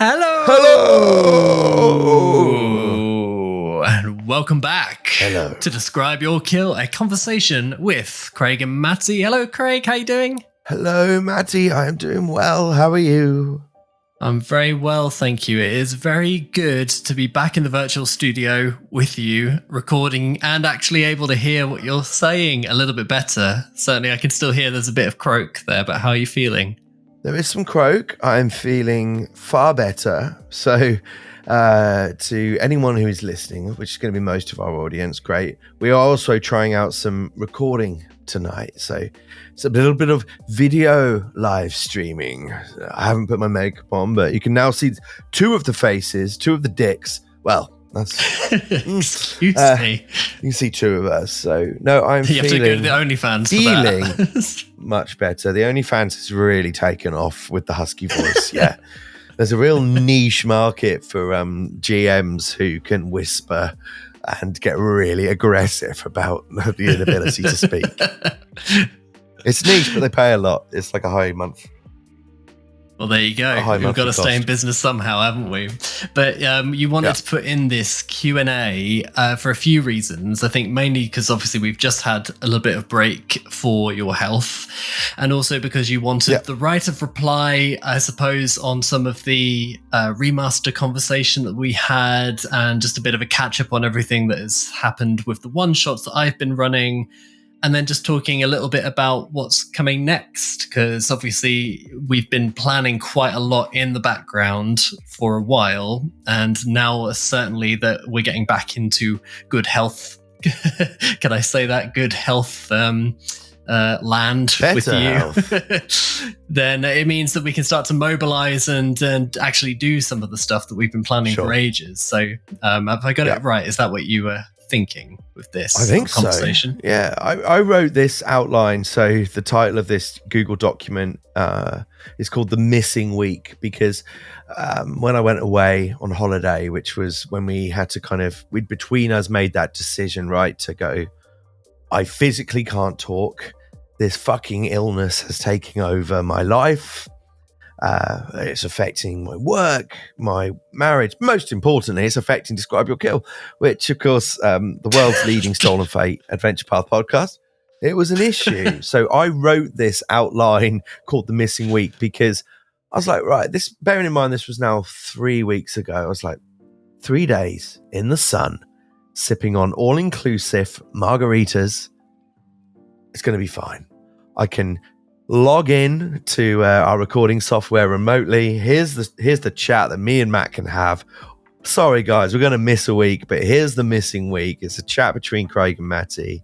Hello! Hello! And welcome back Hello. to Describe Your Kill, a conversation with Craig and Matti. Hello, Craig. How you doing? Hello, Matti. I am doing well. How are you? I'm very well, thank you. It is very good to be back in the virtual studio with you, recording and actually able to hear what you're saying a little bit better. Certainly, I can still hear there's a bit of croak there, but how are you feeling? There is some croak. I'm feeling far better. So, to anyone who is listening, which is going to be most of our audience, great. We are also trying out some recording tonight. So, it's a little bit of video live streaming. I haven't put my makeup on, but you can now see two of the faces, two of the dicks. Well, that's Excuse me. You can see two of us. So, no, I'm You have to go to the OnlyFans for that. Much better. The OnlyFans has really taken off with the husky voice. Yeah. There's a real niche market for GMs who can whisper and get really aggressive about the inability to speak. It's niche, but they pay a lot. It's like a high month. Well, there you go. We've got to stay in business somehow, haven't we? But you wanted to put in this Q&A for a few reasons. I think mainly because obviously we've just had a little bit of break for your health, and also because you wanted the right of reply, I suppose, on some of the remaster conversation that we had, and just a bit of a catch up on everything that has happened with the one shots that I've been running. And then just talking a little bit about what's coming next, because obviously we've been planning quite a lot in the background for a while, and now certainly that we're getting back into good health. Can I say that? Good health land Better with you. health. Then it means that we can start to mobilize and actually do some of the stuff that we've been planning for ages. So have I got it right? Is that what you were thinking with this conversation? So. Yeah, I wrote this outline. So the title of this Google document is called The Missing Week, because when I went away on holiday, which was when we had to we'd between us made that decision, right, to go, I physically can't talk. This fucking illness has taken over my life. It's affecting my work, my marriage. Most importantly, it's affecting Describe Your Kill, which, of course, the world's leading Stolen Fate Adventure Path podcast. It was an issue. So I wrote this outline called The Missing Week because I was like, right, this, bearing in mind this was now 3 weeks ago, I was like, 3 days in the sun, sipping on all-inclusive margaritas. It's going to be fine. I can log in to our recording software remotely. Here's the chat that me and Matt can have. Sorry, guys, we're going to miss a week, but here's the missing week. It's a chat between Craig and Matti.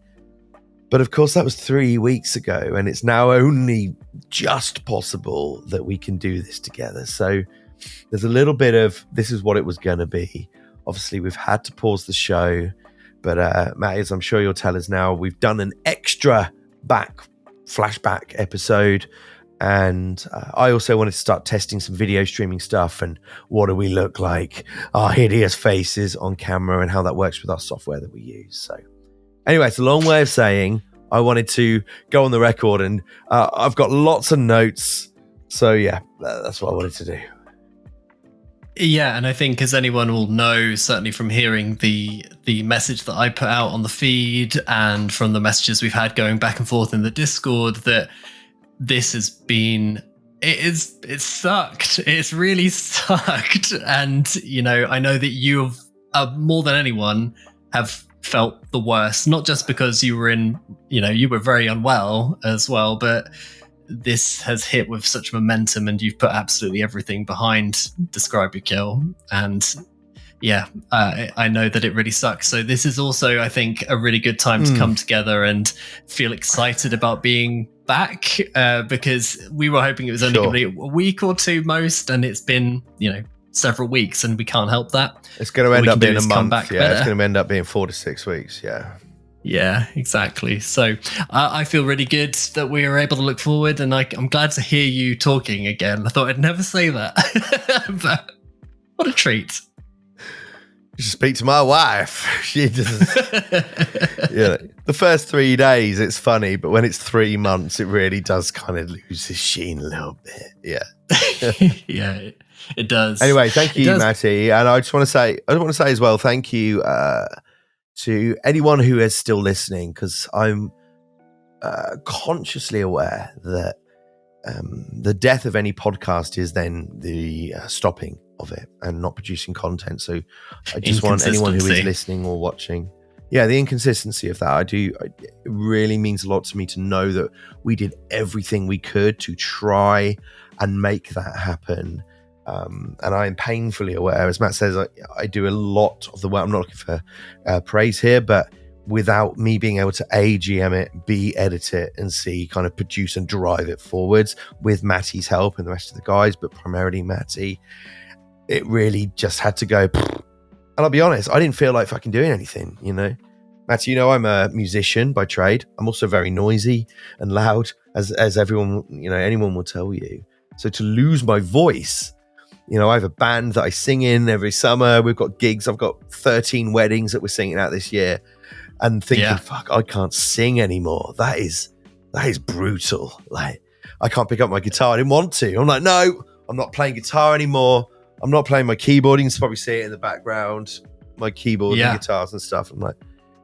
But of course, that was 3 weeks ago, and it's now only just possible that we can do this together. So there's a little bit of this is what it was going to be. Obviously, we've had to pause the show, but Matt, as I'm sure you'll tell us now, we've done an extra flashback episode, and I also wanted to start testing some video streaming stuff and what do we look like, our hideous faces on camera, and how that works with our software that we use. So anyway, it's a long way of saying I wanted to go on the record, and I've got lots of notes, so yeah, that's what I wanted to do. Yeah, and I think, as anyone will know, certainly from hearing the message that I put out on the feed and from the messages we've had going back and forth in the Discord, that this has been, it sucked. It's really sucked. And, you know, I know that you have, more than anyone, have felt the worst, not just because you were you were very unwell as well, but this has hit with such momentum, and you've put absolutely everything behind Describe Your Kill. And yeah, I know that it really sucks. So this is also, I think, a really good time to come together and feel excited about being back, because we were hoping it was only going to be a week or two most, and it's been, several weeks, and we can't help that. It's going to end up being a month. Yeah, it's going to end up being 4 to 6 weeks. Yeah. Yeah, exactly. So I feel really good that we were able to look forward, and I'm glad to hear you talking again. I thought I'd never say that, but what a treat. You should speak to my wife. She just, the first 3 days it's funny, but when it's 3 months, it really does kind of lose its sheen a little bit. Yeah, yeah, it does. Anyway, thank you, Matti, and I want to say as well, thank you to anyone who is still listening, because I'm consciously aware that the death of any podcast is then the stopping of it and not producing content. So I just want anyone who is listening or watching, the inconsistency of that. It really means a lot to me to know that we did everything we could to try and make that happen. And I am painfully aware, as Matt says, I do a lot of the work. I'm not looking for praise here, but without me being able to A, GM it, B, edit it, and C, kind of produce and drive it forwards with Matty's help and the rest of the guys, but primarily Matti, it really just had to go. And I'll be honest, I didn't feel like fucking doing anything, Matti, I'm a musician by trade. I'm also very noisy and loud, as everyone, anyone will tell you. So to lose my voice, I have a band that I sing in every summer. We've got gigs. I've got 13 weddings that we're singing at this year. And thinking, fuck, I can't sing anymore. That is brutal. Like, I can't pick up my guitar. I didn't want to. I'm like, no, I'm not playing guitar anymore. I'm not playing my keyboard. You can probably see it in the background, my keyboard and guitars and stuff. I'm like,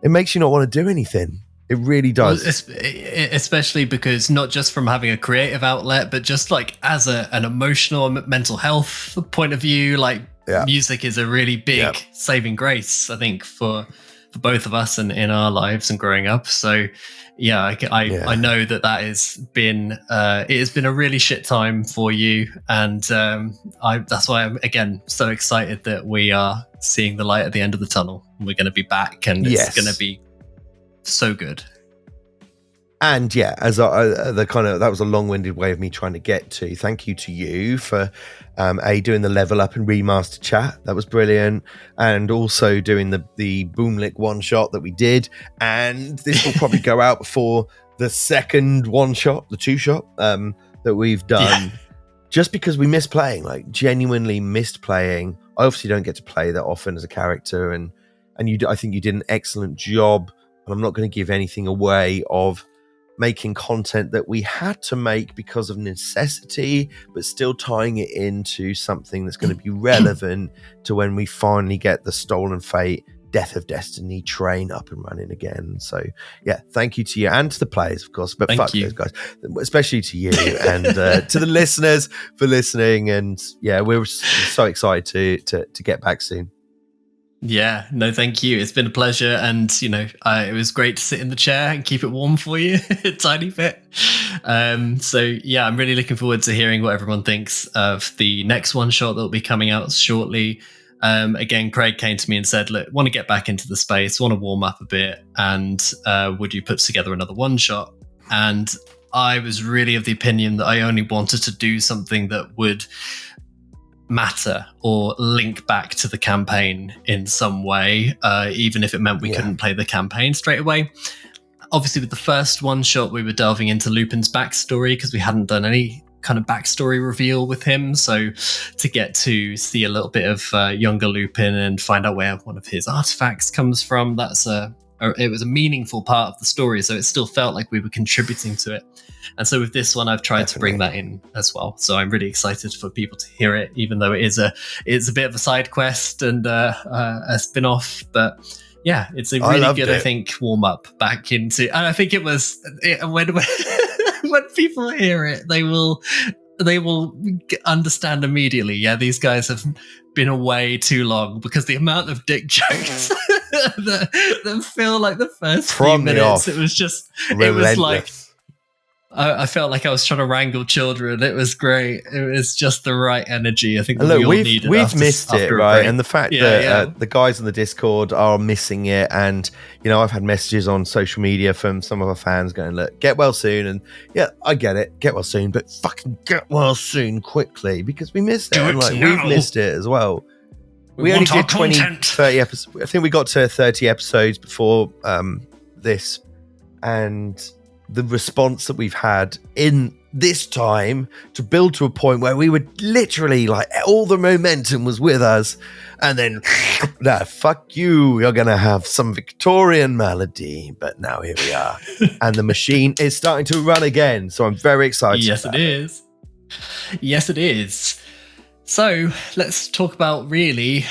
it makes you not want to do anything. It really does. Well, especially because not just from having a creative outlet, but just like as an emotional and mental health point of view, like music is a really big saving grace, I think, for both of us and in our lives and growing up. So I know that has been it has been a really shit time for you, and that's why I'm again so excited that we are seeing the light at the end of the tunnel. We're going to be back, and it's going to be so good. And as that was a long-winded way of me trying to get to. Thank you to you for doing the level up and remaster chat. That was brilliant, and also doing the Boomlick one shot that we did. And this will probably go out before the second one shot, the two shot that we've done. Just because we missed playing, like genuinely missed playing. I obviously don't get to play that often as a character, and I think you did an excellent job. And I'm not going to give anything away of making content that we had to make because of necessity, but still tying it into something that's going to be relevant to when we finally get the Stolen Fate Death of Destiny train up and running again. So thank you to you and to the players, of course, but fuck those guys, especially to you and to the listeners for listening. And we're so excited to get back soon. Yeah, no, thank you. It's been a pleasure. And, it was great to sit in the chair and keep it warm for you a tiny bit. I'm really looking forward to hearing what everyone thinks of the next one shot that will be coming out shortly. Again, Craig came to me and said, look, want to get back into the space, want to warm up a bit. And would you put together another one shot? And I was really of the opinion that I only wanted to do something that would matter or link back to the campaign in some way, even if it meant we couldn't play the campaign straight away. Obviously, with the first one shot, we were delving into Lupin's backstory because we hadn't done any kind of backstory reveal with him. So to get to see a little bit of younger Lupin and find out where one of his artifacts comes from, it was a meaningful part of the story. So it still felt like we were contributing to it. And so with this one, I've tried to bring that in as well. So I'm really excited for people to hear it, even though it's a bit of a side quest and a spin-off. But it's a really good, I think, warm up back into. And I think it was when people hear it, they will understand immediately. Yeah, these guys have been away too long, because the amount of dick jokes that feel like the first few minutes, it was like. I felt like I was trying to wrangle children. It was great. It was just the right energy. I think we've missed it, right? And the fact that the guys on the Discord are missing it, and I've had messages on social media from some of our fans going, "Look, get well soon." And I get it, get well soon, but fucking get well soon quickly, because we missed it. We've missed it as well. We only did 30 episodes. I think we got to 30 episodes before this, and the response that we've had in this time to build to a point where we were literally like all the momentum was with us, and then nah, fuck you, you're gonna have some Victorian melody. But now here we are, and the machine is starting to run again. So I'm very excited. Yes, it is. Yes, it is. So let's talk about really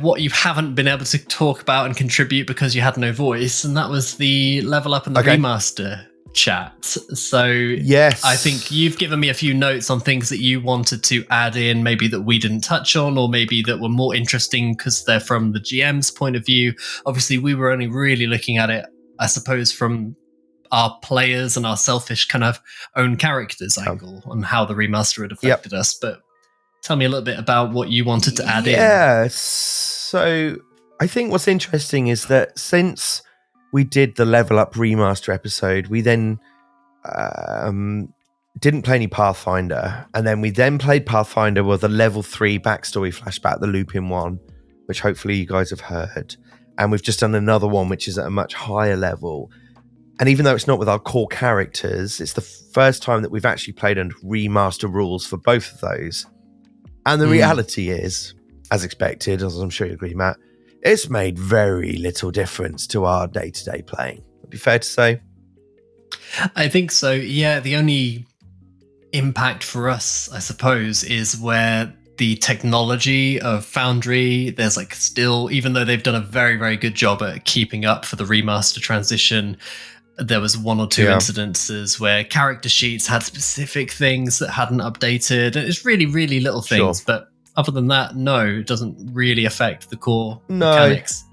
what you haven't been able to talk about and contribute because you had no voice, and that was the level up and the remaster chat. So yes, I think you've given me a few notes on things that you wanted to add in, maybe that we didn't touch on, or maybe that were more interesting because they're from the GM's point of view. Obviously, we were only really looking at it, I suppose, from our players and our selfish kind of own characters angle on how the remaster had affected us. But tell me a little bit about what you wanted to add in. Yeah, so I think what's interesting is that since we did the Level Up Remaster episode, we then didn't play any Pathfinder, and then we then played Pathfinder with a level 3 backstory flashback, the Lupin one, which hopefully you guys have heard. And we've just done another one, which is at a much higher level. And even though it's not with our core characters, it's the first time that we've actually played under remaster rules for both of those. And the reality is, as expected, as I'm sure you agree, Matt, it's made very little difference to our day-to-day playing. Would be fair to say? I think so, yeah. The only impact for us, I suppose, is where the technology of Foundry, there's like still, even though they've done a very, very good job at keeping up for the remaster transition, there was one or two incidences where character sheets had specific things that hadn't updated. And it's really, really little things, but other than that, no, it doesn't really affect the core mechanics.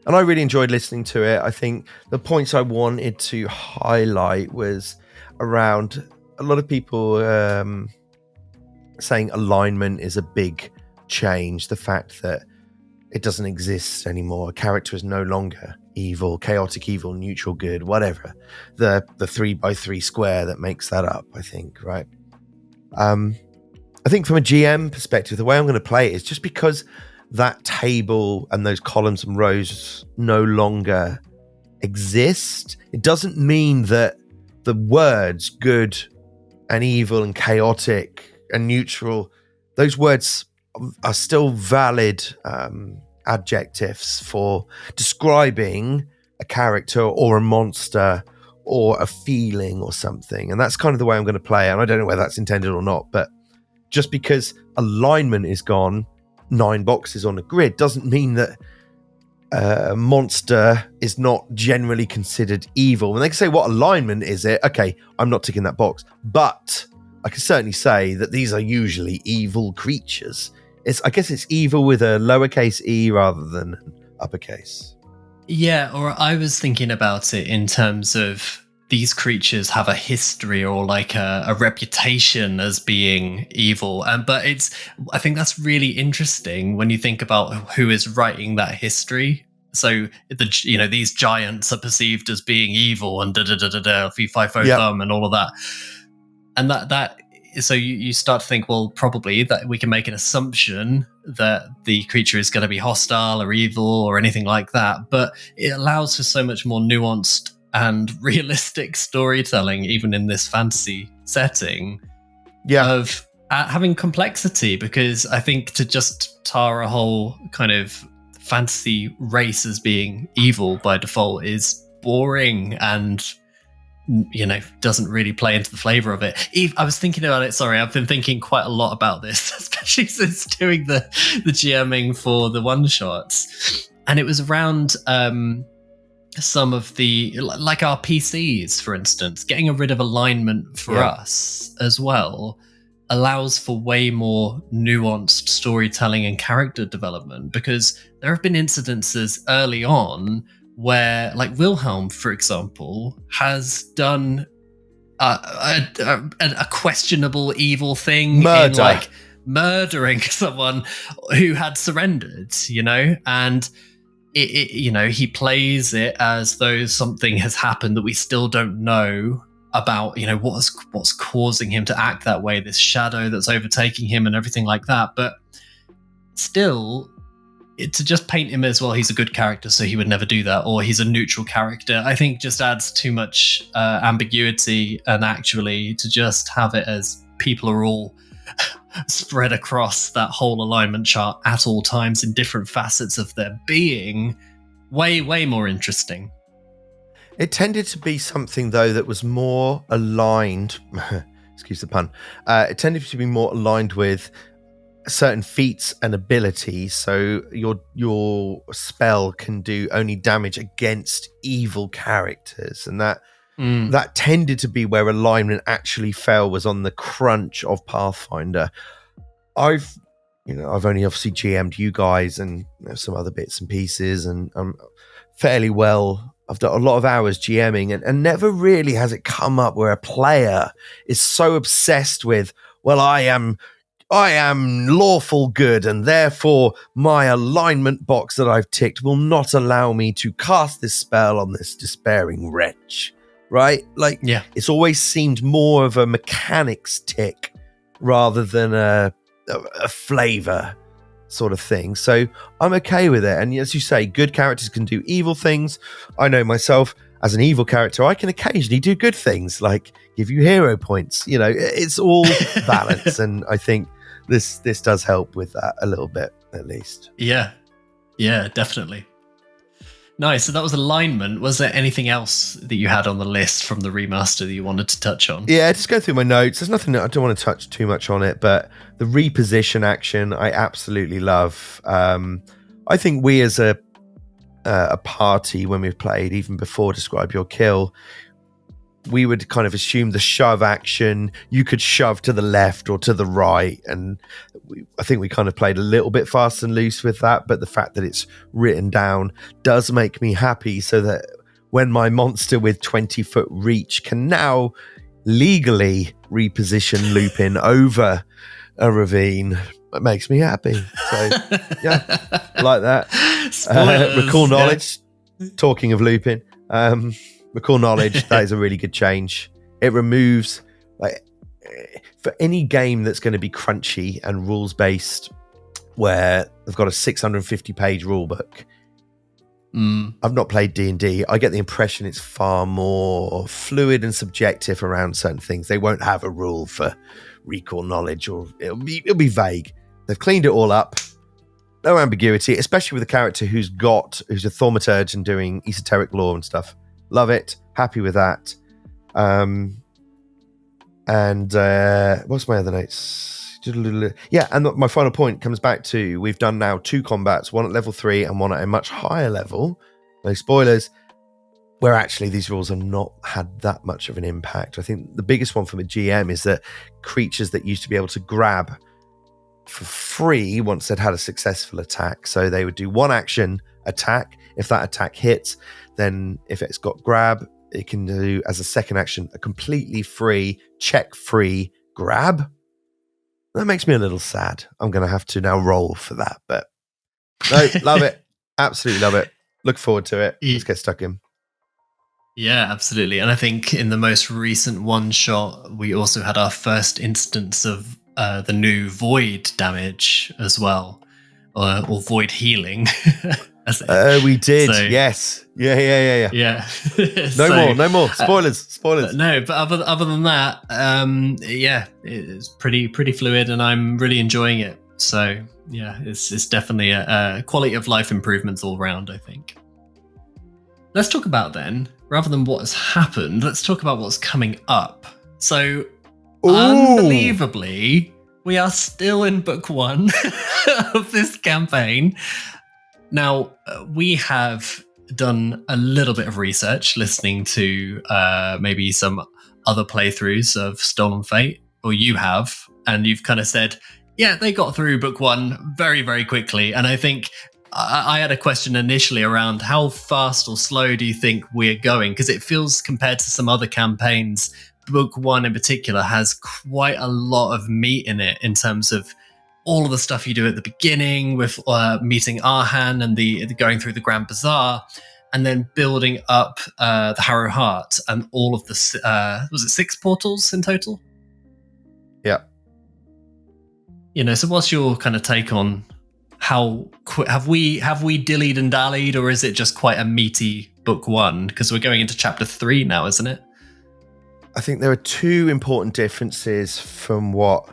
And I really enjoyed listening to it. I think the points I wanted to highlight was around a lot of people saying alignment is a big change. The fact that it doesn't exist anymore. A character is no longer evil, chaotic evil, neutral good, whatever. The 3x3 square that makes that up, I think, right? I think from a GM perspective, the way I'm going to play it is just because that table and those columns and rows no longer exist, it doesn't mean that the words good and evil and chaotic and neutral, those words are still valid adjectives for describing a character or a monster or a feeling or something. And that's kind of the way I'm going to play. And I don't know whether that's intended or not, but just because alignment is gone, 9 boxes on a grid, doesn't mean that a monster is not generally considered evil. When they can say, what alignment is it? Okay, I'm not ticking that box. But I can certainly say that these are usually evil creatures. I guess it's evil with a lowercase e rather than uppercase. Yeah, or I was thinking about it in terms of these creatures have a history or like a reputation as being evil. But I think that's really interesting when you think about who is writing that history. So these giants are perceived as being evil and fee fi fo thumb and all of that. And that so you start to think, well, probably that we can make an assumption that the creature is going to be hostile or evil or anything like that. But it allows for so much more nuanced and realistic storytelling, even in this fantasy setting, of having complexity. Because I think to just tar a whole kind of fantasy race as being evil by default is boring and doesn't really play into the flavor of it. I was thinking about it, sorry, I've been thinking quite a lot about this, especially since doing the GMing for the one-shots. And it was around some of the, like our PCs, for instance, getting rid of alignment for us as well allows for way more nuanced storytelling and character development, because there have been incidences early on where, like, Wilhelm, for example, has done a questionable evil thing in, like, murdering someone who had surrendered, and he plays it as though something has happened that we still don't know about, what's causing him to act that way, this shadow that's overtaking him and everything like that. But still, to just paint him as, well, he's a good character, so he would never do that, or he's a neutral character, I think just adds too much ambiguity. And actually, to just have it as people are all spread across that whole alignment chart at all times in different facets of their being, way more interesting. It tended to be something, though, that was more aligned, excuse the pun, it tended to be more aligned with certain feats and abilities, so your spell can do only damage against evil characters, and that tended to be where alignment actually fell, was on the crunch of Pathfinder. I've only obviously GM'd you guys and some other bits and pieces, and I'm fairly well. I've done a lot of hours GMing, and never really has it come up where a player is so obsessed with, well, I am lawful good, and therefore my alignment box that I've ticked will not allow me to cast this spell on this despairing wretch, right? Like, yeah, it's always seemed more of a mechanics tick rather than a flavor sort of thing. So I'm okay with it. And as you say, good characters can do evil things. I know myself as an evil character, I can occasionally do good things, like give you hero points. It's all balance, and I think this does help with that a little bit, at least. Yeah, definitely. Nice. So that was alignment. Was there anything else that you had on the list from the remaster that you wanted to touch on? Yeah, just go through my notes. There's nothing I don't want to touch too much on it, but the reposition action I absolutely love. I think we as a party, when we've played, even before Describe Your Kill, we would kind of assume the shove action, you could shove to the left or to the right, and I think we kind of played a little bit fast and loose with that, but the fact that it's written down does make me happy, so that when my monster with 20-foot reach can now legally reposition Lupin over a ravine, it makes me happy. So yeah, like that. Recall knowledge, talking of Lupin, recall knowledge, that is a really good change. It removes, like, for any game that's going to be crunchy and rules based, where they've got a 650 page rule book. I've not played D&D. I get the impression it's far more fluid and subjective around certain things. They won't have a rule for recall knowledge, or it'll be vague. They've cleaned it all up. No ambiguity, especially with a character who's a thaumaturge and doing esoteric lore and stuff. Love it. Happy with that. And what's my other notes? Yeah, and my final point comes back to, we've done now 2 combats, one at level 3 and one at a much higher level. No spoilers. Where actually these rules have not had that much of an impact. I think the biggest one from a GM is that creatures that used to be able to grab for free once they'd had a successful attack. So they would do one action attack. If that attack hits, then if it's got grab, it can do as a second action a completely free, check-free grab. That makes me a little sad. I'm going to have to now roll for that. But no, love it. Absolutely love it. Look forward to it. Let's get stuck in. Yeah, absolutely. And I think in the most recent one shot, we also had our first instance of the new void damage as well, or void healing. We did. So, yes. Yeah. No more. Spoilers. No, but other than that, yeah, it's pretty fluid, and I'm really enjoying it. So yeah, it's definitely a quality of life improvements all round, I think. Let's talk about then, rather than what has happened, let's talk about what's coming up. So, unbelievably, we are still in book 1 of this campaign. Now, we have done a little bit of research, listening to maybe some other playthroughs of Stolen Fate, or you have, and you've kind of said, yeah, they got through book 1 very, very quickly. And I think I had a question initially around how fast or slow do you think we're going? Because it feels, compared to some other campaigns, book 1 in particular has quite a lot of meat in it, in terms of all of the stuff you do at the beginning with meeting Arhan and the going through the Grand Bazaar, and then building up the Harrow Heart and all of the was it 6 portals in total? Yeah. So what's your kind of take on have we dillied and dallied, or is it just quite a meaty book one? Because we're going into chapter 3 now, isn't it? I think there are two important differences from what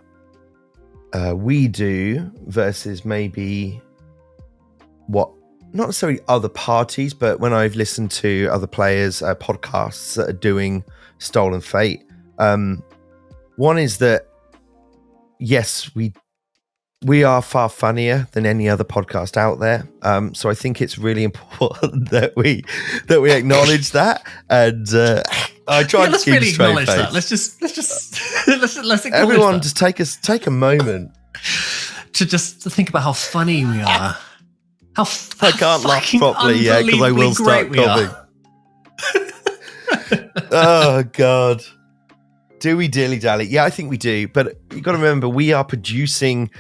we do versus maybe what, not necessarily other parties, but when I've listened to other players' podcasts that are doing Stolen Fate. One is that, yes, we are far funnier than any other podcast out there. So I think it's really important that we acknowledge that. And I try to keep really a straight acknowledge face. that. Let's acknowledge Everyone, that. just take a moment to just think about how funny we are. I can't laugh properly, yeah, because I will start coughing. Oh God. Do we dilly dally? Yeah, I think we do. But you got to remember, we are producing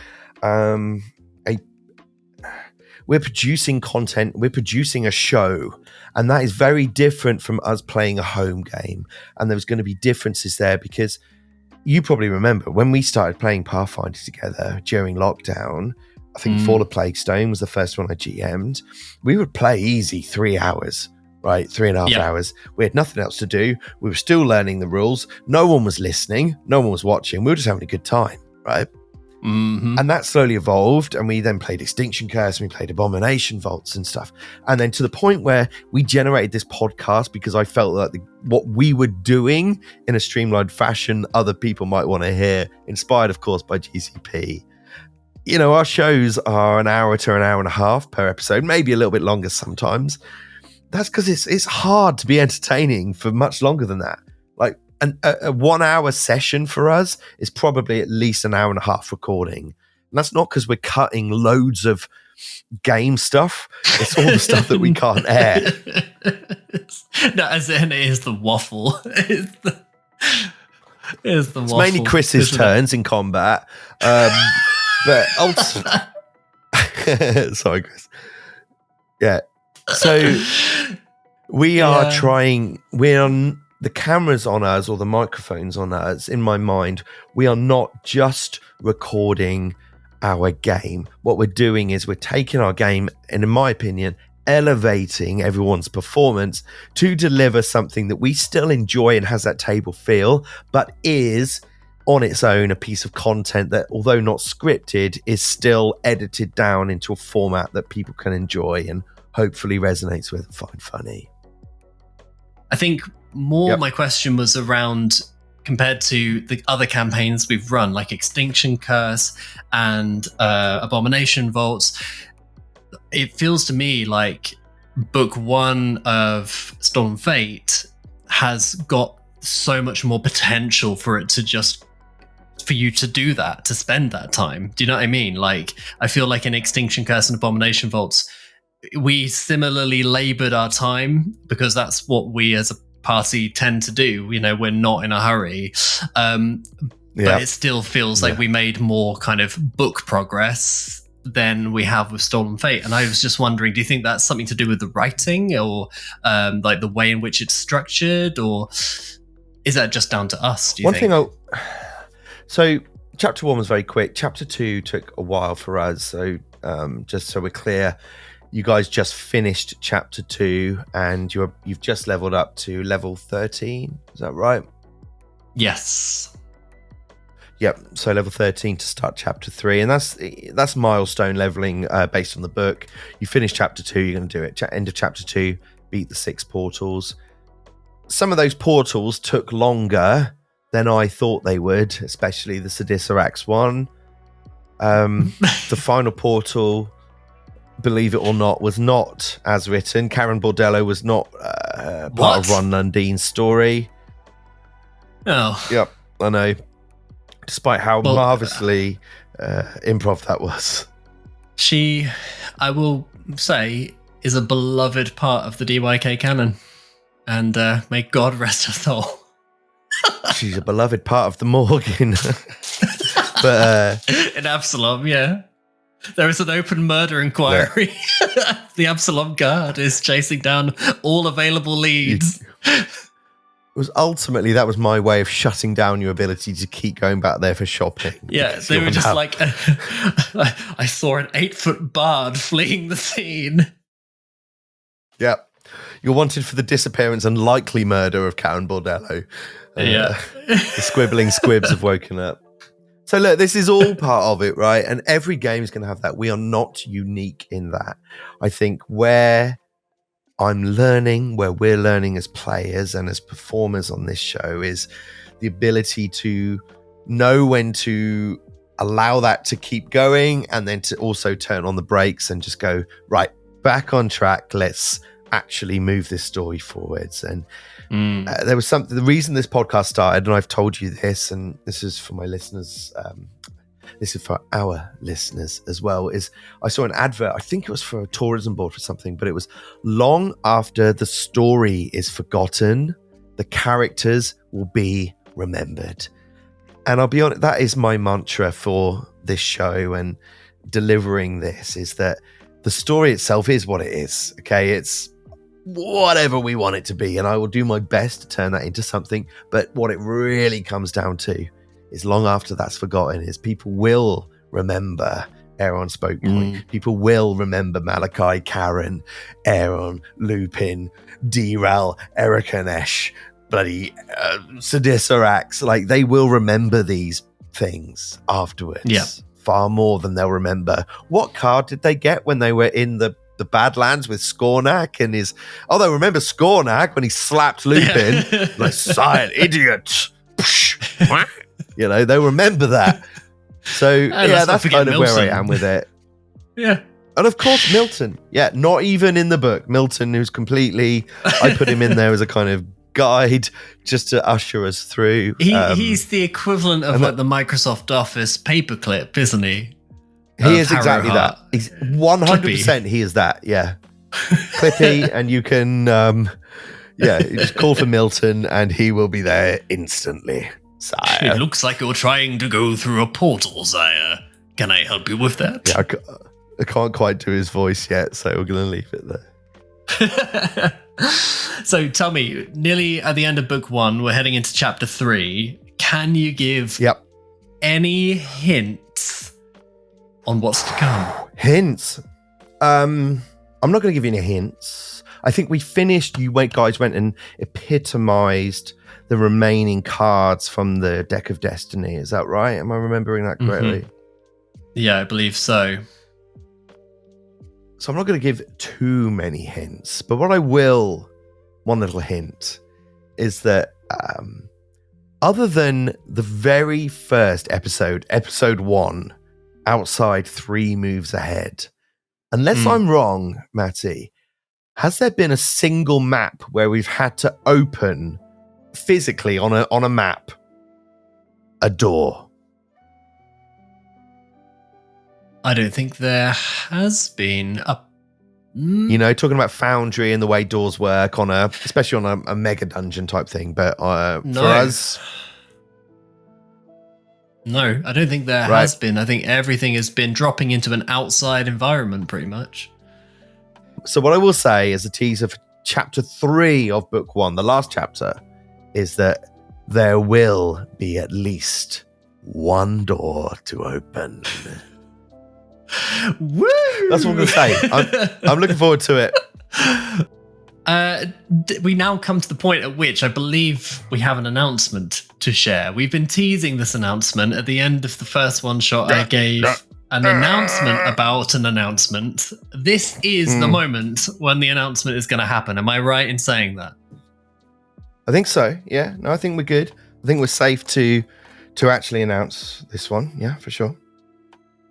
we're producing content. We're producing a show, and that is very different from us playing a home game. And there's going to be differences there because you probably remember when we started playing Pathfinder together during lockdown. I think Fall of Plaguestone was the first one I GM'd. We would play easy 3 hours. Right, 3.5 hours. We had nothing else to do. We were still learning the rules. No one was listening. No one was watching. We were just having a good time, right? Mm-hmm. And that slowly evolved. And we then played Extinction Curse and we played Abomination Vaults and stuff. And then to the point where we generated this podcast because I felt like what we were doing in a streamlined fashion, other people might want to hear, inspired, of course, by GCP. You know, our shows are an hour to an hour and a half per episode, maybe a little bit longer sometimes. That's because it's hard to be entertaining for much longer than that. Like a 1 hour session for us is probably at least an hour and a half recording. And that's not because we're cutting loads of game stuff. It's all the stuff that we can't air. No, as in it is the waffle. It's the waffle. It's mainly Chris's turns in combat. But also... Sorry, Chris. Yeah. So we are trying, the cameras on us or the microphones on us, in my mind, we are not just recording our game. What we're doing is we're taking our game and, in my opinion, elevating everyone's performance to deliver something that we still enjoy and has that table feel, but is on its own a piece of content that, although not scripted, is still edited down into a format that people can enjoy and hopefully resonates with and find funny. I think my question was around, compared to the other campaigns we've run, like Extinction Curse and Abomination Vaults, it feels to me like book 1 of Stolen Fate has got so much more potential for you to do that, to spend that time. Do you know what I mean? Like, I feel like in Extinction Curse and Abomination Vaults, we similarly labored our time because that's what we as a party tend to do. You know, we're not in a hurry. But it still feels like we made more kind of book progress than we have with Stolen Fate. And I was just wondering, do you think that's something to do with the writing or like the way in which it's structured, or is that just down to us, do you think? So chapter 1 was very quick. Chapter 2 took a while for us. So just so we're clear, you guys just finished chapter 2 and you've just leveled up to level 13. Is that right? Yes. Yep. So level 13 to start chapter 3, and that's milestone leveling based on the book. You finish chapter 2, you're going to do it. End of chapter 2, beat the 6 portals. Some of those portals took longer than I thought they would, especially the Sidisarax one. The final portal, believe it or not, was not as written. Karen Bordello was not part of Ron Lundine's story. Oh. Yep, I know. Despite how marvelously improv that was. She, I will say, is a beloved part of the DYK canon. And may God rest her soul. She's a beloved part of the Morgan. But in Absalom, yeah. There is an open murder inquiry. The Absalom Guard is chasing down all available leads. was ultimately that was my way of shutting down your ability to keep going back there for shopping. Yeah, they were just like, I saw an 8-foot bard fleeing the scene. Yep. You're wanted for the disappearance and likely murder of Karen Bordello. The squibbling squibs have woken up. So look, this is all part of it, right? And every game is going to have that. We are not unique in that. I think where we're learning as players and as performers on this show is the ability to know when to allow that to keep going and then to also turn on the brakes and just go, right, back on track. Let's actually move this story forwards. And there was something, the reason this podcast started, and I've told you this, and this is for my listeners, this is for our listeners as well, is I saw an advert, I think it was for a tourism board for something, but it was long after the story is forgotten, the characters will be remembered. And I'll be honest, that is my mantra for this show and delivering this, is that the story itself is what it is. Okay, it's whatever we want it to be, and I will do my best to turn that into something. But what it really comes down to is long after that's forgotten, is people will remember Aaron Spoke Point. People will remember Malachi, Karen, Aaron, Lupin, D-Ral, Erikanesh, bloody Sidisarax. Like, they will remember these things afterwards. Yeah. Far more than they'll remember. What card did they get when they were in the Badlands with Skornak and his... Oh, they remember Skornak when he slapped Lupin. Like, silent idiot. You know, they remember that. So, yeah, that's kind of Milton. Where I am with it. Yeah. And of course, Milton. Yeah, not even in the book. Milton, who's completely... I put him in there as a kind of guide just to usher us through. He's the equivalent of like the Microsoft Office paperclip, isn't he? He is exactly that. He's 100%. He is that. Yeah, Clippy, and you can, you just call for Milton, and he will be there instantly. Sire. It looks like you're trying to go through a portal, sire. Can I help you with that? Yeah, I can't quite do his voice yet, so we're going to leave it there. So tell me, nearly at the end of book 1, we're heading into chapter 3. Can you give any hints on what's to come? Hints? I'm not going to give you any hints. I think we finished, guys went and epitomized the remaining cards from the Deck of Destiny. Is that right? Am I remembering that correctly? Yeah, I believe so. So I'm not going to give too many hints, but what I will, one little hint, is that other than the very first episode, episode 1, Outside 3 Moves Ahead, unless I'm wrong, Matti, has there been a single map where we've had to open physically on a map a door? I don't think there has been a... You know, talking about Foundry and the way doors work especially on a mega dungeon type thing. But for us... No, I don't think there has been. I think everything has been dropping into an outside environment pretty much. So what I will say as a teaser for chapter 3 of book 1, the last chapter, is that there will be at least one door to open. Woo! That's what I'm going to say. I'm looking forward to it. We now come to the point at which I believe we have an announcement to share. We've been teasing this announcement. At the end of the first one shot, I gave an announcement about an announcement. This is the moment when the announcement is going to happen. Am I right in saying that? I think so. Yeah. No, I think we're good. I think we're safe to actually announce this one. Yeah, for sure.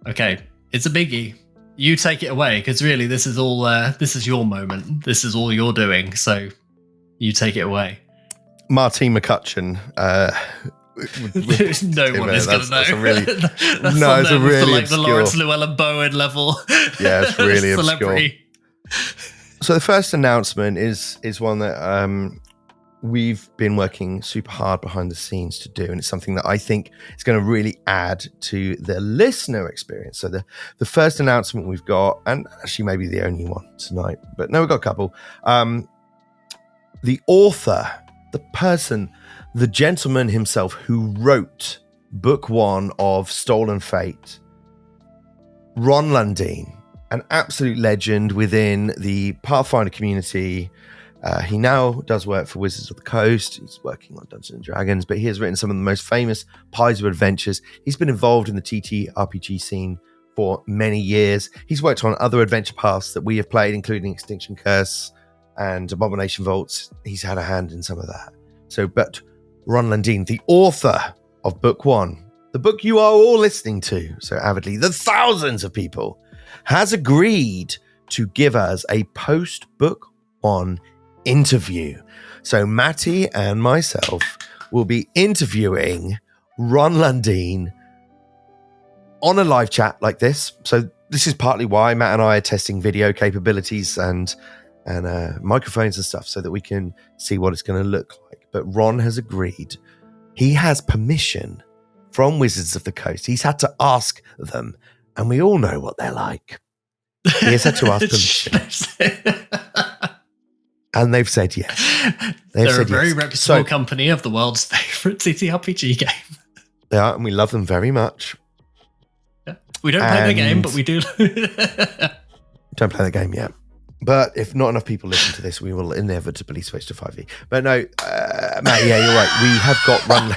Okay. It's a biggie. You take it away, because really this is all this is your moment. This is all you're doing. So you take it away. Martine McCutcheon. No one is going to know. That's a really, it's a really like obscure. The Lawrence Llewellyn Bowen level. Yeah, it's really obscure. So the first announcement is one that we've been working super hard behind the scenes to do, and it's something that I think is going to really add to the listener experience. So the first announcement we've got, and actually maybe the only one tonight, but no, we've got a couple. The author the gentleman himself who wrote book 1 of Stolen Fate, Ron Lundeen, an absolute legend within the Pathfinder community. He now does work for Wizards of the Coast. He's working on Dungeons and Dragons, but he has written some of the most famous Paizo adventures. He's been involved in the TTRPG scene for many years. He's worked on other adventure paths that we have played, including Extinction Curse and Abomination Vaults. He's had a hand in some of that. But Ron Lundeen, the author of Book 1, the book you are all listening to so avidly, the thousands of people, has agreed to give us a post-Book 1 interview. So Matti and myself will be interviewing Ron Lundeen on a live chat like this. So this is partly why Matt and I are testing video capabilities and microphones and stuff so that we can see what it's going to look like. But Ron has agreed. He has permission from Wizards of the Coast. He's had to ask them, and we all know what they're like. He has had to ask permission. And they've said yes. They're a very reputable company of the world's favorite TTRPG game. They are, and we love them very much. Yeah. We don't play the game, but we do. Don't play the game yet. But if not enough people listen to this, we will inevitably switch to 5e. But no, Matt, yeah, you're right. We have got Ron.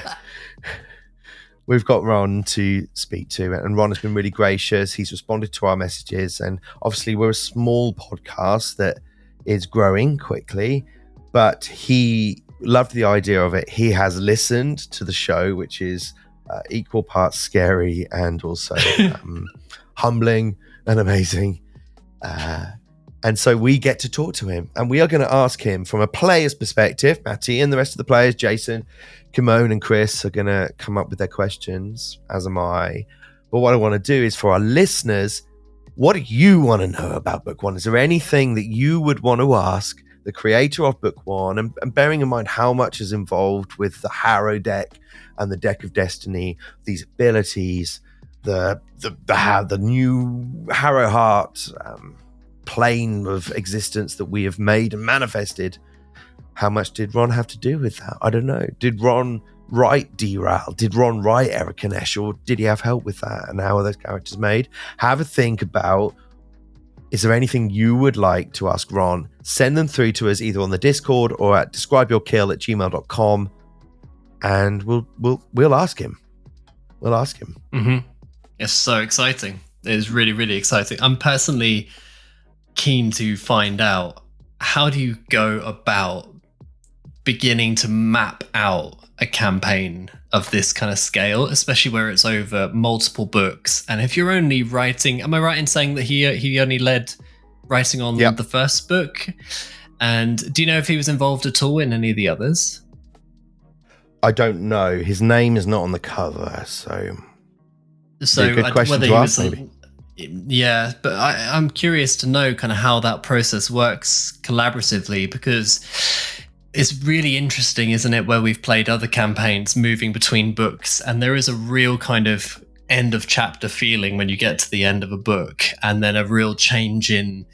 We've got Ron to speak to, and Ron has been really gracious. He's responded to our messages, and obviously we're a small podcast that is growing quickly, but he loved the idea of it. He has listened to the show, which is equal parts scary and also humbling and amazing. And so we get to talk to him, and we are going to ask him from a player's perspective. Matti and the rest of the players, Jason, Kimon and Chris, are going to come up with their questions, as am I. But what I want to do is for our listeners, what do you want to know about Book 1? Is there anything that you would want to ask the creator of Book 1? And bearing in mind how much is involved with the Harrow deck and the Deck of Destiny, these abilities, the new Harrow Heart plane of existence that we have made and manifested. How much did Ron have to do with that? I don't know. Did Ron write Derail? Did Ron write Erikanesh, or did he have help with that? And how are those characters made? Have a think about, is there anything you would like to ask Ron? Send them through to us either on the Discord or at describeyourkill@gmail.com, and we'll ask him. We'll ask him. Mm-hmm. It's so exciting. It is really, really exciting. I'm personally keen to find out, how do you go about beginning to map out a campaign of this kind of scale, especially where it's over multiple books? And if you're only writing, am I right in saying that he only led writing on the first book? And do you know if he was involved at all in any of the others? I don't know. His name is not on the cover, so a good question to ask, maybe. Yeah, but I'm curious to know kind of how that process works collaboratively, because it's really interesting, isn't it, where we've played other campaigns moving between books, and there is a real kind of end of chapter feeling when you get to the end of a book, and then a real change in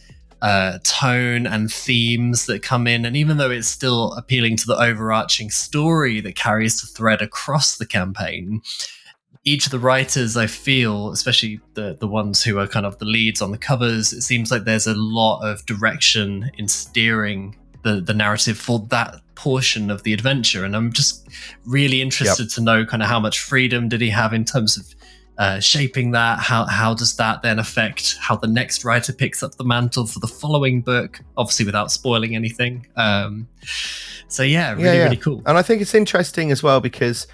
tone and themes that come in. And even though it's still appealing to the overarching story that carries the thread across the campaign, each of the writers, I feel, especially the ones who are kind of the leads on the covers, it seems like there's a lot of direction in steering the narrative for that portion of the adventure. And I'm just really interested to know kind of how much freedom did he have in terms of shaping that? How does that then affect how the next writer picks up the mantle for the following book, obviously without spoiling anything. So yeah, really cool. And I think it's interesting as well because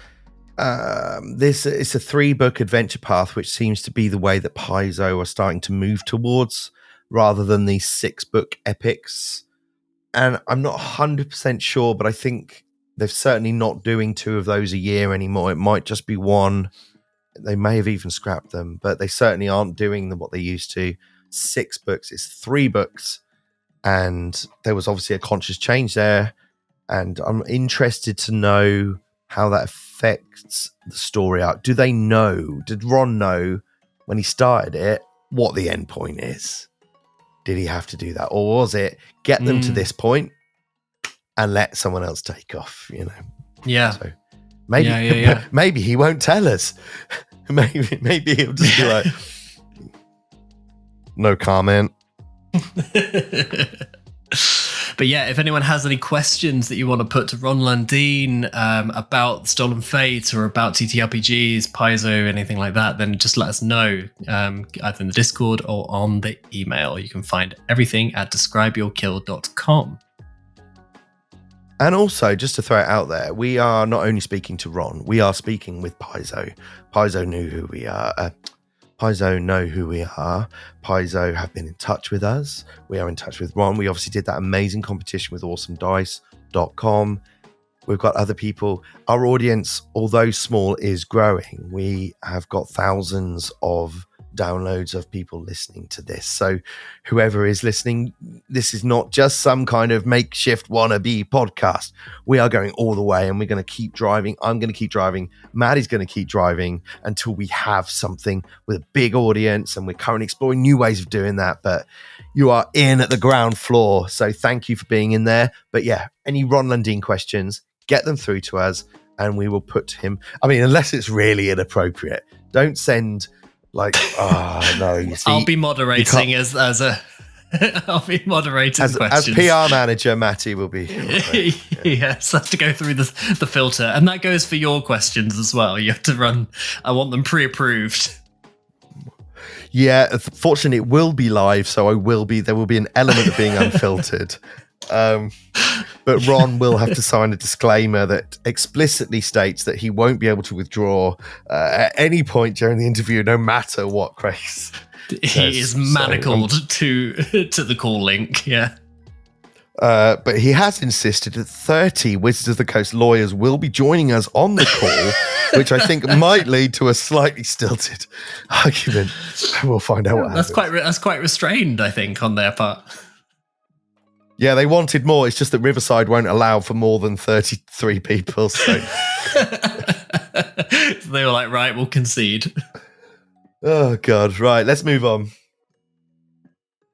this is a 3-book adventure path, which seems to be the way that Paizo are starting to move towards, rather than these 6-book epics. And I'm not 100% sure, but I think they're certainly not doing 2 of those a year anymore. It might just be 1. They may have even scrapped them, but they certainly aren't doing what they used to. 6 books, it's 3 books. And there was obviously a conscious change there. And I'm interested to know how that affects the story arc. Do they know? Did Ron know when he started it what the end point is? Did he have to do that? Or was it get them to this point and let someone else take off, Yeah. So maybe maybe he won't tell us. maybe he'll just be like, no comment. But yeah, if anyone has any questions that you want to put to Ron Lundeen about Stolen Fate or about TTRPGs, Paizo, anything like that, then just let us know either in the Discord or on the email. You can find everything at describeyourkill.com. And also, just to throw it out there, we are not only speaking to Ron, we are speaking with Paizo. Paizo knew who we are. Paizo know who we are. Paizo have been in touch with us. We are in touch with Ron. We obviously did that amazing competition with awesomedice.com. We've got other people. Our audience, although small, is growing. We have got thousands of downloads of people listening to this. So whoever is listening, this is not just some kind of makeshift wannabe podcast. We are going all the way, and we're going to keep driving. I'm going to keep driving. Maddie's going to keep driving until we have something with a big audience, and we're currently exploring new ways of doing that. But you are in at the ground floor, so thank you for being in there. But yeah, any Ron Lundeen questions, get them through to us, and we will put him. I mean, unless it's really inappropriate, don't send like, oh no. You see, I'll be moderating as a. I'll be moderating questions. As PR manager, Matti will be. Yes, I have to go through the filter, and that goes for your questions as well. You have to run. I want them pre-approved. Yeah, fortunately, it will be live, so there will be an element of being unfiltered. But Ron will have to sign a disclaimer that explicitly states that he won't be able to withdraw at any point during the interview, no matter what Craig says. He is manacled to the call link, yeah. But he has insisted that 30 Wizards of the Coast lawyers will be joining us on the call, which I think might lead to a slightly stilted argument. We'll find out what happens. That's quite restrained, I think, on their part. Yeah, they wanted more. It's just that Riverside won't allow for more than 33 people. So they were like, right, we'll concede. Oh, God. Right, let's move on.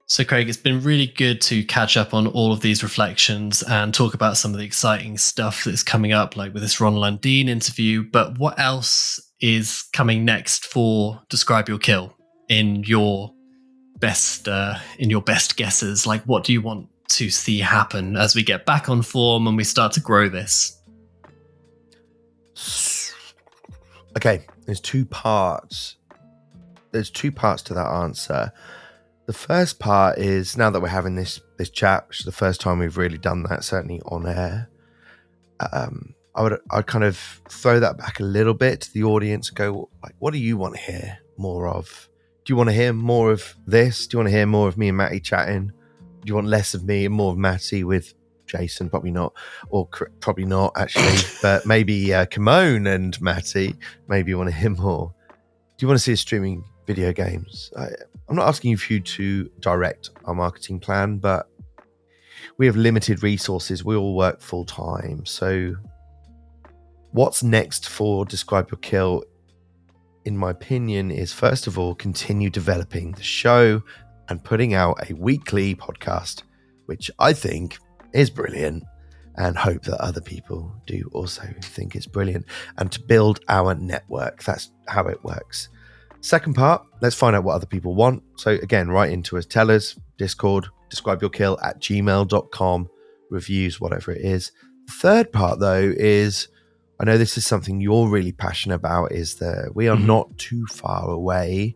So, Craig, it's been really good to catch up on all of these reflections and talk about some of the exciting stuff that's coming up, like with this Ron Lundeen interview. But what else is coming next for Describe Your Kill in your best guesses? Like, what do you want to see happen as we get back on form and we start to grow this? Okay, there's two parts. There's two parts to that answer. The first part is, now that we're having this chat, which is the first time we've really done that, certainly on air, I'd kind of throw that back a little bit to the audience and go, like, what do you want to hear more of? Do you want to hear more of this? Do you want to hear more of me and Matti chatting? Do you want less of me and more of Matti with Jason? Probably not. Or probably not, actually. But maybe Kimone and Matti. Maybe you want to hear more. Do you want to see us streaming video games? I'm not asking you for you to direct our marketing plan, but we have limited resources. We all work full time. So what's next for Describe Your Kill, in my opinion, is first of all, continue developing the show and putting out a weekly podcast, which I think is brilliant, and hope that other people do also think it's brilliant, and to build our network. That's how it works. Second part, let's find out what other people want. So again, write into us, tell us, Discord, describeyourkill@gmail.com, reviews, whatever it is. The third part, though, is, I know this is something you're really passionate about, is that we are not too far away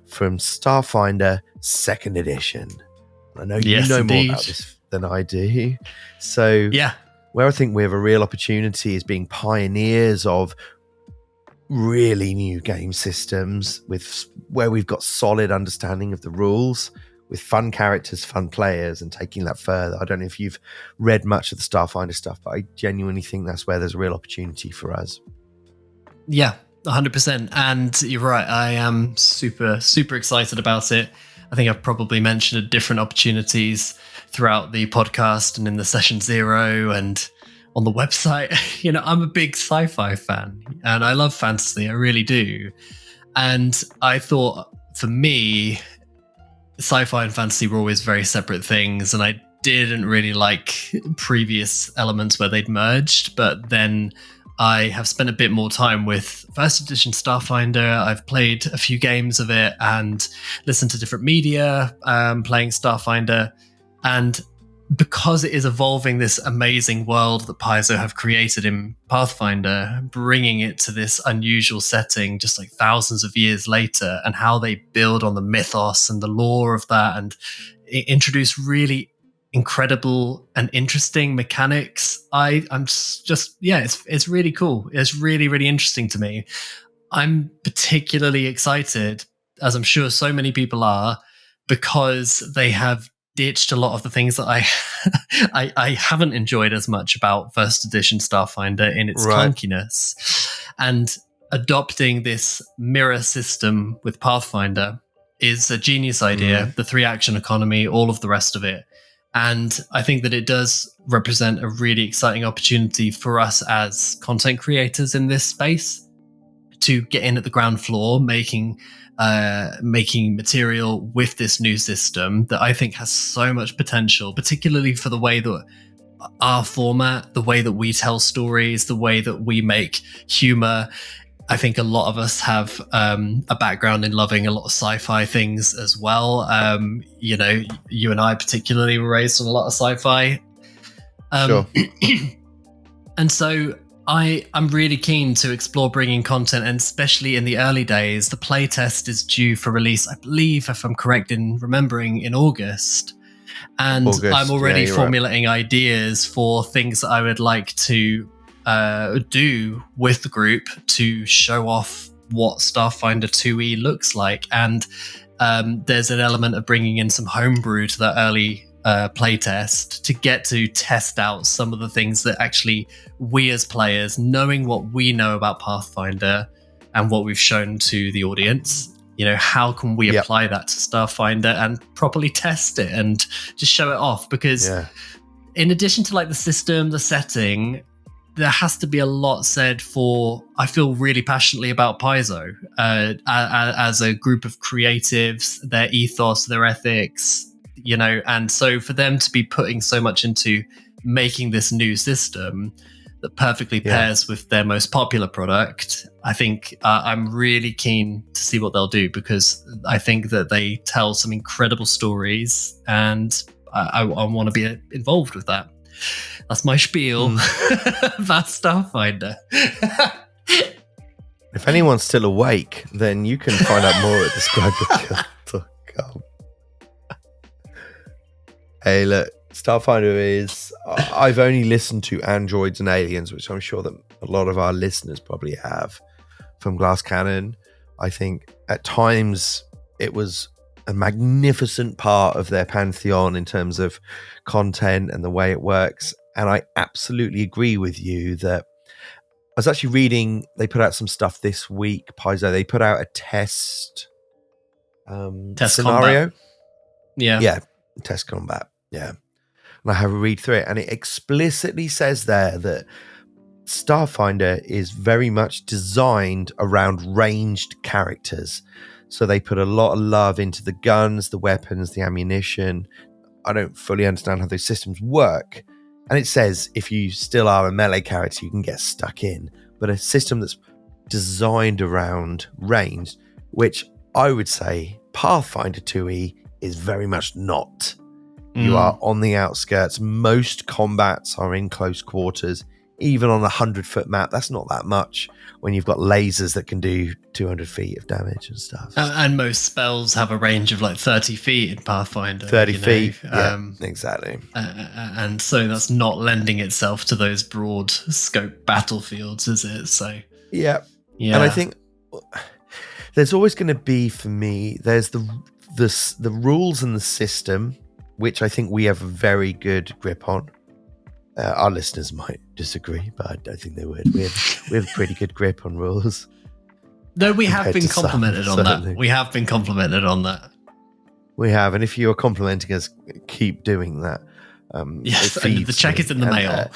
from Starfinder 2nd edition. I know you know more about this than I do. So yeah, where I think we have a real opportunity is being pioneers of really new game systems where we've got solid understanding of the rules, with fun characters, fun players, and taking that further. I don't know if you've read much of the Starfinder stuff, but I genuinely think that's where there's a real opportunity for us. Yeah, 100%. And you're right. I am super, super excited about it. I think I've probably mentioned different opportunities throughout the podcast and in the session 0 and on the website. You know, I'm a big sci-fi fan and I love fantasy. I really do. And I thought, for me, sci-fi and fantasy were always very separate things. And I didn't really like previous elements where they'd merged, but then I have spent a bit more time with first edition Starfinder. I've played a few games of it and listened to different media playing Starfinder. And because it is evolving this amazing world that Paizo have created in Pathfinder, bringing it to this unusual setting just like thousands of years later, and how they build on the mythos and the lore of that and introduce really incredible and interesting mechanics. I'm just it's really cool. It's really, really interesting to me. I'm particularly excited, as I'm sure so many people are, because they have ditched a lot of the things that I haven't enjoyed as much about first edition Starfinder in its clunkiness, and adopting this mirror system with Pathfinder is a genius idea. The 3-action economy, all of the rest of it. And I think that it does represent a really exciting opportunity for us as content creators in this space to get in at the ground floor, making material with this new system that I think has so much potential, particularly for the way that our format, the way that we tell stories, the way that we make humor. I think a lot of us have a background in loving a lot of sci-fi things as well. You know, you and I particularly were raised on a lot of sci-fi. Sure. And so I'm really keen to explore bringing content, and especially in the early days. The playtest is due for release, I believe, if I'm correct in remembering, in August. And I'm already formulating ideas for things that I would like to do with the group to show off what Starfinder 2e looks like. And there's an element of bringing in some homebrew to that early playtest to get to test out some of the things that actually we as players, knowing what we know about Pathfinder and what we've shown to the audience, you know, how can we apply that to Starfinder and properly test it and just show it off? Because in addition to like the system, the setting, there has to be a lot said for, I feel really passionately about Paizo as a group of creatives, their ethos, their ethics, you know, and so for them to be putting so much into making this new system that perfectly pairs with their most popular product, I think I'm really keen to see what they'll do, because I think that they tell some incredible stories, and I want to be involved with that. That's my spiel about Starfinder. If anyone's still awake, then you can find out more at describe.com. Hey, look, Starfinder is... I've only listened to Androids and Aliens, which I'm sure that a lot of our listeners probably have, from Glass Cannon. I think at times it was a magnificent part of their pantheon in terms of content and the way it works. And I absolutely agree with you that I was actually reading, they put out some stuff this week, Paizo. They put out a test scenario. Combat. Yeah, test combat. Yeah. And I have a read through it, and it explicitly says there that Starfinder is very much designed around ranged characters. So they put a lot of love into the guns, the weapons, the ammunition. I don't fully understand how those systems work. And it says if you still are a melee character, you can get stuck in. But a system that's designed around range, which I would say Pathfinder 2e is very much not. You are on the outskirts. Most combats are in close quarters. Even on a 100-foot map, that's not that much when you've got lasers that can do 200 feet of damage and stuff. And most spells have a range of like 30 feet in Pathfinder. 30 feet, exactly. And so that's not lending itself to those broad scope battlefields, is it? So yeah. And I think there's always going to be, for me, there's the rules and the system, which I think we have a very good grip on. Our listeners might disagree, but I don't think they would. We have a pretty good grip on rules. No, we have been complimented on that. We have been complimented on that. We have, and if you're complimenting us, keep doing that. Yes, the check is in the mail.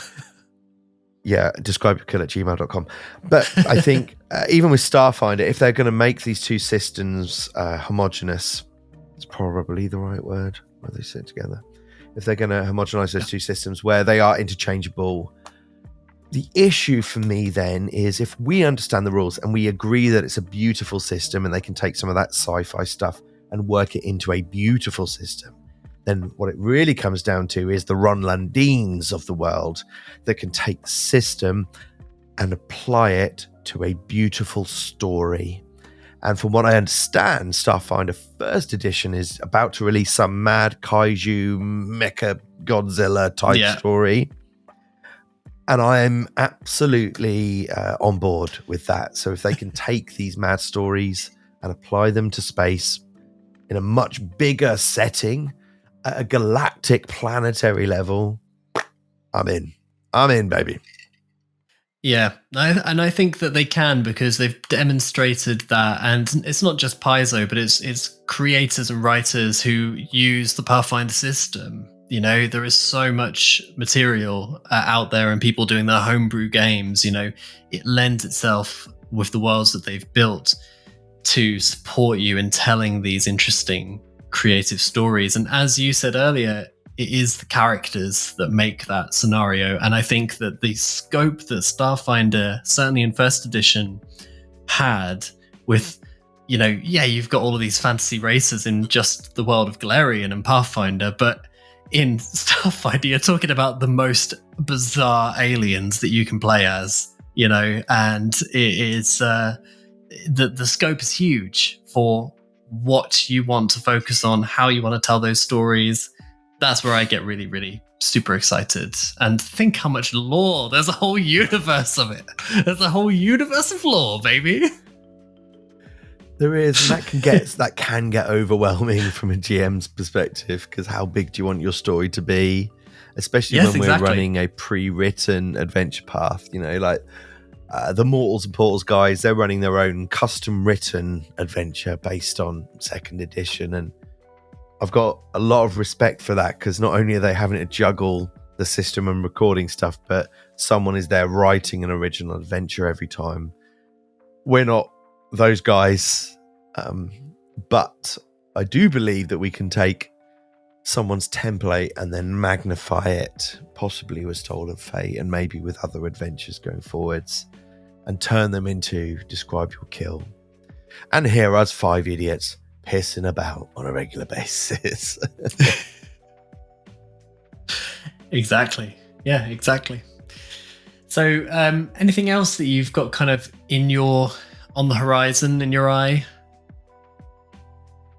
describekill@gmail.com. But I think even with Starfinder, if they're going to make these two systems homogenous, it's probably the right word where they sit together. if they're going to homogenize those two systems where they are interchangeable. The issue for me then is if we understand the rules and we agree that it's a beautiful system and they can take some of that sci-fi stuff and work it into a beautiful system, then what it really comes down to is the Ron Landines of the world that can take the system and apply it to a beautiful story. And from what I understand, Starfinder First Edition is about to release some mad kaiju mecha Godzilla type story. And I am absolutely on board with that. So if they can take these mad stories and apply them to space in a much bigger setting, at a galactic planetary level, I'm in, baby. Yeah, and I think that they can, because they've demonstrated that, and it's not just Paizo, but it's creators and writers who use the Pathfinder system. You know, there is so much material out there and people doing their homebrew games. You know, it lends itself with the worlds that they've built to support you in telling these interesting creative stories. And as you said earlier, it is the characters that make that scenario. And I think that the scope that Starfinder, certainly in first edition, had with, you know, you've got all of these fantasy races in just the world of Galarian and Pathfinder, but in Starfinder, you're talking about the most bizarre aliens that you can play as, you know, and it is the scope is huge for what you want to focus on, how you want to tell those stories. That's where I get really, really super excited. And think how much lore. There's a whole universe of it. There's a whole universe of lore, baby. There is, and that can get overwhelming from a GM's perspective, because how big do you want your story to be? Especially when we're running a pre-written adventure path, you know, like the Mortals and Portals guys, they're running their own custom-written adventure based on second edition, and I've got a lot of respect for that, because not only are they having to juggle the system and recording stuff, but someone is there writing an original adventure every time. We're not those guys, but I do believe that we can take someone's template and then magnify it, possibly with Stolen Fate and maybe with other adventures going forwards, and turn them into Describe Your Kill. And hear us five idiots pissing about on a regular basis. Exactly. Yeah, exactly. So anything else that you've got kind of on the horizon in your eye?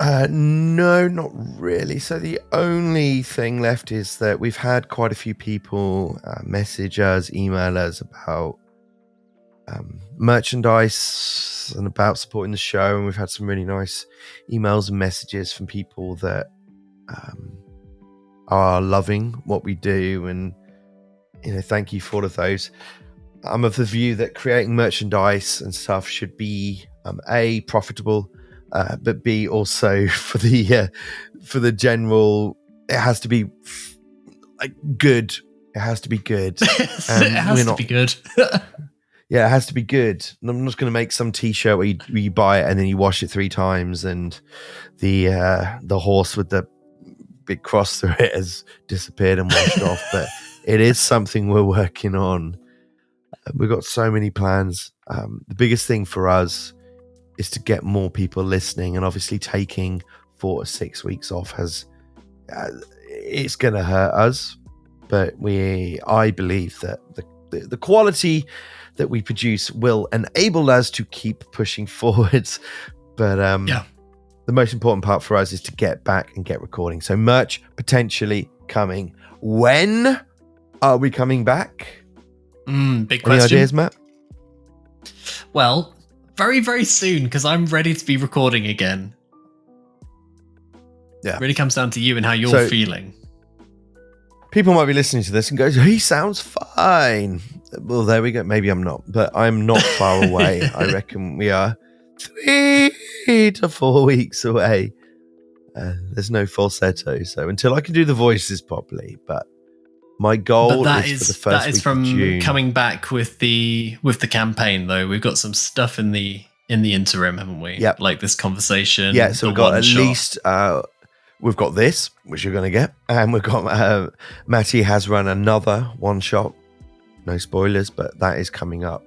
No, not really. So the only thing left is that we've had quite a few people message us, email us about merchandise and about supporting the show, and we've had some really nice emails and messages from people that are loving what we do, and you know, thank you for all of those. I'm of the view that creating merchandise and stuff should be A, profitable, but B, also for the general, it has to be good. It has to be good. It has to be good. Yeah, it has to be good. I'm not going to make some T-shirt where you buy it and then you wash it 3 times, and the horse with the big cross through it has disappeared and washed off. But it is something we're working on. We've got so many plans. The biggest thing for us is to get more people listening, and obviously taking 4 to 6 weeks off it's going to hurt us. But I believe that the quality that we produce will enable us to keep pushing forwards. But the most important part for us is to get back and get recording. So merch potentially coming. When are we coming back? Big question. Any ideas, Matt? Well, very, very soon, because I'm ready to be recording again. Yeah. It really comes down to you and how you're feeling. People might be listening to this and go, he sounds fine. Well, there we go. Maybe I'm not, but I'm not far away. I reckon we are 3 to 4 weeks away. There's no falsetto, so until I can do the voices properly, but my goal is for the first week of June. Coming back with the campaign, though. We've got some stuff in the interim, haven't we? Yeah, like this conversation. Yeah, so we've got at least we've got this, which you're going to get, and we've got Matti has run another one shot. No spoilers, but that is coming up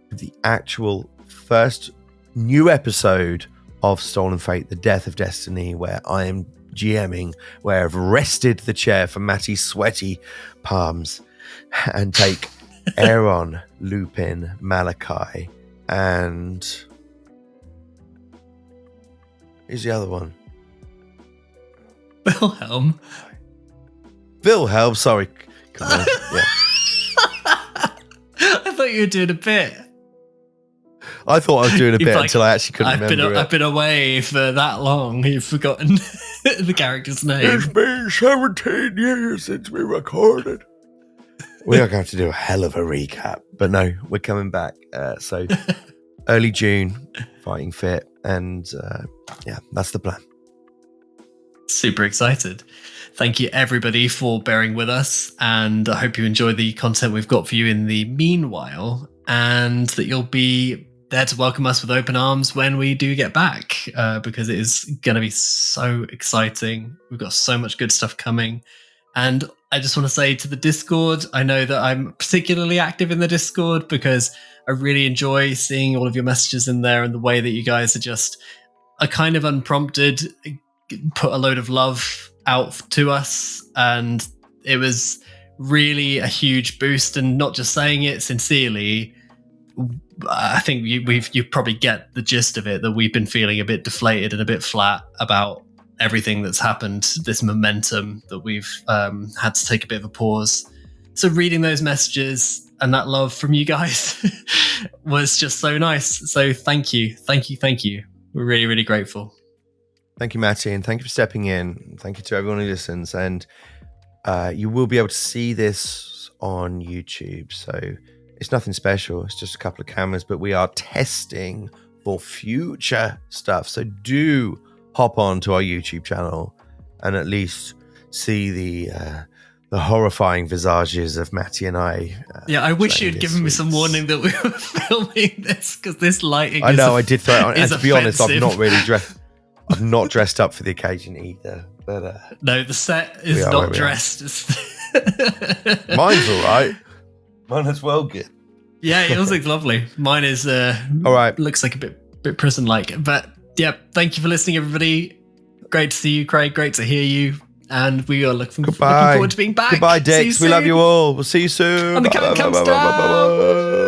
with the actual first new episode of Stolen Fate: The Death of Destiny, where I am GMing, where I've rested the chair for Matti's sweaty palms and take Aaron, Lupin, Malachi, and who's the other one? Wilhelm, sorry. Come on. Yeah. I thought you were doing a bit. I thought I was doing a bit until I actually couldn't remember it. I've been away for that long. You've forgotten the character's name. It's been 17 years since we recorded. We are going to do a hell of a recap. But no, we're coming back. So early June, Fighting Fit. And yeah, that's the plan. Super excited. Thank you, everybody, for bearing with us. And I hope you enjoy the content we've got for you in the meanwhile. And that you'll be there to welcome us with open arms when we do get back, because it is going to be so exciting. We've got so much good stuff coming. And I just want to say to the Discord, I know that I'm particularly active in the Discord because I really enjoy seeing all of your messages in there and the way that you guys are just a kind of unprompted, put a load of love out to us. And it was really a huge boost, and not just saying it sincerely. I think you probably get the gist of it, that we've been feeling a bit deflated and a bit flat about everything that's happened, this momentum that we've had to take a bit of a pause. So reading those messages and that love from you guys was just so nice. So thank you. We're really, really grateful. Thank you, Matti, and thank you for stepping in. Thank you to everyone who listens. And you will be able to see this on YouTube. So it's nothing special. It's just a couple of cameras, but we are testing for future stuff. So do hop on to our YouTube channel and at least see the horrifying visages of Matti and I. Yeah, I wish you'd given me some warning that we were filming this, because this lighting I know, I did throw it on. And to be honest, offensive. I've not dressed up for the occasion either. But no, the set is not dressed. Mine's all right. Mine is well good. Yeah, yours looks lovely. Mine is all right. Looks like a bit prison-like. But yeah, thank you for listening, everybody. Great to see you, Craig. Great to hear you. And we are looking forward to being back. Goodbye, Dix. We love you all. We'll see you soon. And the cat comes down.